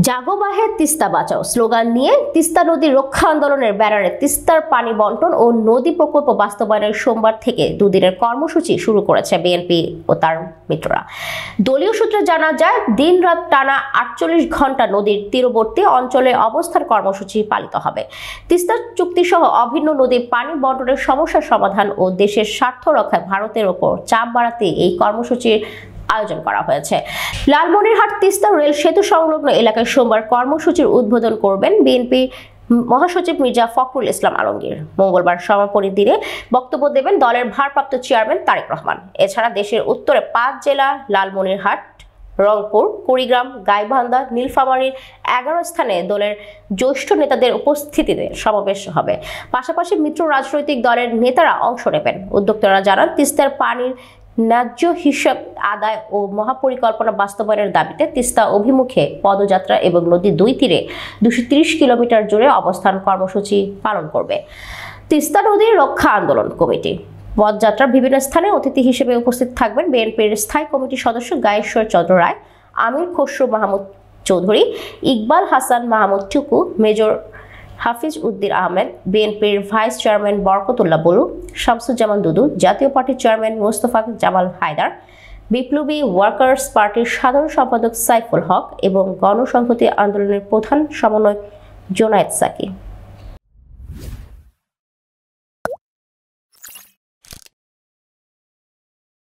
জাগো বাহে তিস্তা বাঁচাও স্লোগান নিয়ে তিস্তা নদী রক্ষা আন্দোলনের ব্যানারে তিস্তার পানি বন্টন ও নদী প্রকল্প বাস্তবায়নের সোমবার থেকে দুদিনের কর্মসূচি শুরু করেছে বিএনপি ও তার মিত্ররা। দলীয় সূত্রে জানা যায়, দিনরাত টানা 48 ঘন্টা নদীর তীরবর্তী অঞ্চলে অবস্থান কর্মসূচি পালিত হবে। তিস্তা চুক্তি সহ অভিন্ন নদীর পানি বন্টনের সমস্যার সমাধান ও দেশের স্বার্থ রক্ষায় ভারতের ওপর চাপ বাড়াতে এই কর্মসূচির আয়োজন করা হয়েছে। লালমনিরহাট তিস্তা রেল সেতু সংলগ্ন এলাকায় সোমবার কর্মসূচির উদ্বোধন করবেন বিএনপি মহাসচিব মির্জা ফখরুল ইসলাম আলমগীর। মঙ্গলবার সমাপনী দিনে বক্তব্য দেবেন দলের ভারপ্রাপ্ত চেয়ারম্যান তারেক রহমান। এছাড়া দেশের উত্তরে 5 জেলা লালমনিরহাট, রংপুর, কুড়িগ্রাম, গাইবান্ধা, নীলফামারীর 11 স্থানে দলের জ্যেষ্ঠ নেতাদের উপস্থিতিতে সমাবেশ হবে। পাশাপাশি মিত্র রাজনৈতিক দলের নেতারা অংশ নেবেন। উদ্যোক্তারা জানান, তিস্তার পানির ন্যায্য হিসাব আদায় ও মহাপরিকল্পনা বাস্তবায়নের দাবিতে তিস্তা অভিমুখে পদযাত্রা এবং নদীর দুই তীরে 230 কিলোমিটার জুড়ে অবস্থান কর্মসূচি পালন করবে তিস্তা নদী রক্ষা আন্দোলন কমিটি। পদযাত্রার বিভিন্ন স্থানে অতিথি হিসেবে উপস্থিত থাকবেন বিএনপির স্থায়ী কমিটির সদস্য গায়েশ্বর চন্দ্র রায়, আমির খসরু মাহমুদ চৌধুরী, ইকবাল হাসান মাহমুদ টুকু, মেজর হাফিজ উদ্দিন আহমেদ, বিএনপির ভাইস চেয়ারম্যান বরকতুল্লাহ বুলু, শামসুজ্জামান দুদু, জাতীয় পার্টির চেয়ারম্যান মোস্তফা জামাল হায়দার, বিপ্লবী ওয়ার্কার্স পার্টির সাধারণ সম্পাদক সাইফুল হক এবং গণসংহতি আন্দোলনের প্রধান সমন্বয়ক জোনায়েদ সাকি।